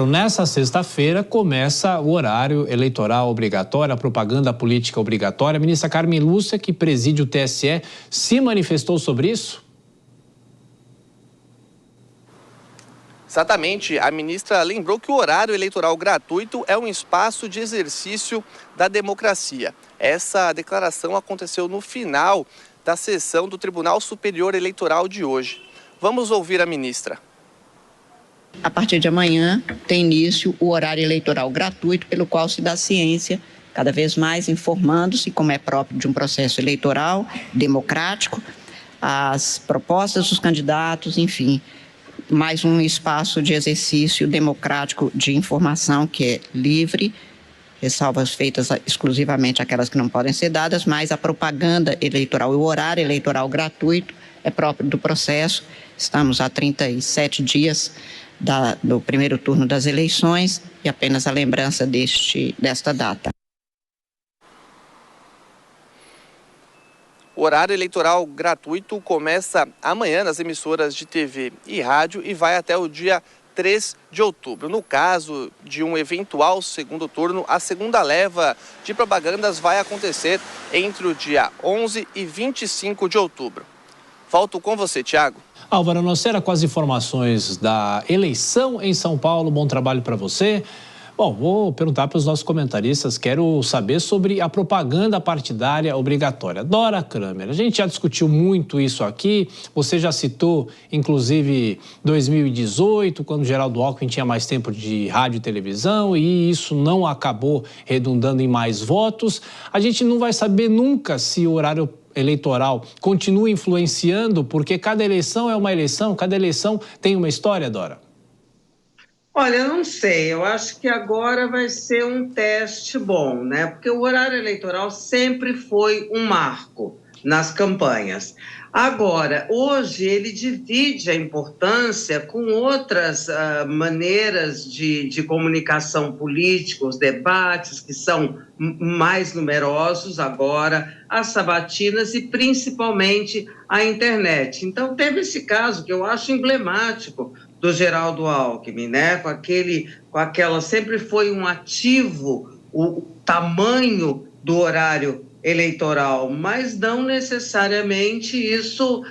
Nessa sexta-feira começa o horário eleitoral obrigatório, a propaganda política obrigatória. A ministra Carmen Lúcia, que preside o TSE, se manifestou sobre isso? Exatamente, a ministra lembrou que o horário eleitoral gratuito é um espaço de exercício da democracia. Essa declaração aconteceu no final da sessão do Tribunal Superior Eleitoral de hoje. Vamos ouvir a ministra. A partir de amanhã tem início o horário eleitoral gratuito, pelo qual se dá ciência, cada vez mais informando-se, como é próprio de um processo eleitoral democrático, as propostas dos candidatos, enfim, mais um espaço de exercício democrático de informação que é livre, ressalvas feitas exclusivamente aquelas que não podem ser dadas, mas a propaganda eleitoral e o horário eleitoral gratuito é próprio do processo. Estamos há 37 dias do primeiro turno das eleições e apenas a lembrança desta data. O horário eleitoral gratuito começa amanhã nas emissoras de TV e rádio e vai até o dia 3 de outubro. No caso de um eventual segundo turno, a segunda leva de propagandas vai acontecer entre o dia 11 e 25 de outubro. Volto com você, Thiago. Álvaro Nocera, com as informações da eleição em São Paulo, bom trabalho para você. Bom, vou perguntar para os nossos comentaristas, quero saber sobre a propaganda partidária obrigatória. Dora Kramer, a gente já discutiu muito isso aqui, você já citou, inclusive, 2018, quando Geraldo Alckmin tinha mais tempo de rádio e televisão e isso não acabou redundando em mais votos. A gente não vai saber nunca se o horário eleitoral continua influenciando, porque cada eleição é uma eleição, cada eleição tem uma história, Dora? Olha, eu não sei, eu acho que agora vai ser um teste bom, né? Porque o horário eleitoral sempre foi um marco nas campanhas. Agora, hoje ele divide a importância com outras maneiras de comunicação política, os debates que são mais numerosos agora, as sabatinas e principalmente a internet. Então, teve esse caso que eu acho emblemático do Geraldo Alckmin, né? Com aquela, sempre foi um ativo o tamanho do horário eleitoral, mas não necessariamente isso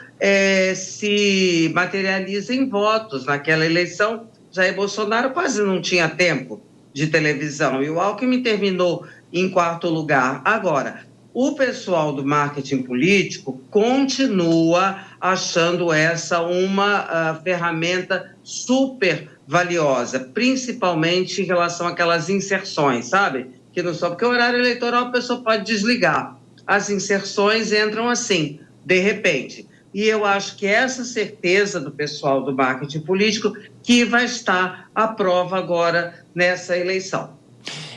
se materializa em votos. Naquela eleição, Jair Bolsonaro quase não tinha tempo de televisão e o Alckmin terminou em quarto lugar. Agora, o pessoal do marketing político continua achando essa uma ferramenta super valiosa, principalmente em relação àquelas inserções, sabe? Que não só porque o horário eleitoral a pessoa pode desligar. As inserções entram assim, de repente. E eu acho que essa certeza do pessoal do marketing político que vai estar à prova agora nessa eleição.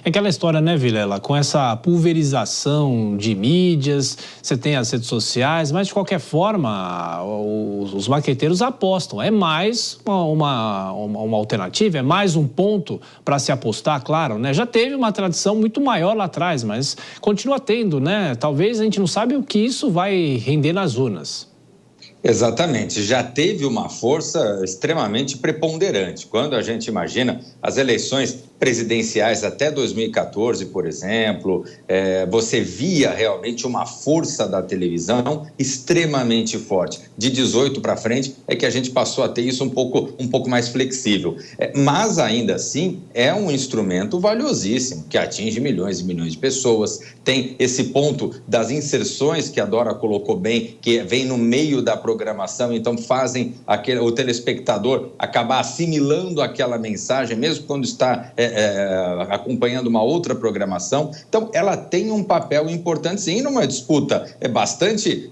É aquela história, né, Vilela? Com essa pulverização de mídias, você tem as redes sociais, mas de qualquer forma, os marqueteiros apostam. É mais uma alternativa, é mais um ponto para se apostar, claro, né? Já teve uma tradição muito maior lá atrás, mas continua tendo, né? Talvez a gente não sabe o que isso vai render nas urnas. Exatamente, já teve uma força extremamente preponderante. Quando a gente imagina as eleições presidenciais até 2014, por exemplo, você via realmente uma força da televisão extremamente forte. De 18 para frente é que a gente passou a ter isso um pouco mais flexível. Mas ainda assim é um instrumento valiosíssimo, que atinge milhões e milhões de pessoas. Tem esse ponto das inserções que a Dora colocou bem, que vem no meio da programação, então fazem o telespectador acabar assimilando aquela mensagem, mesmo quando está acompanhando uma outra programação. Então, ela tem um papel importante, sim, numa disputa bastante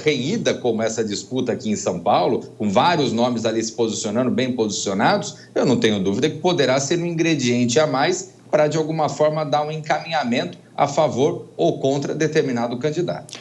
renhida, como essa disputa aqui em São Paulo, com vários nomes ali se posicionando, bem posicionados. Eu não tenho dúvida que poderá ser um ingrediente a mais para, de alguma forma, dar um encaminhamento a favor ou contra determinado candidato.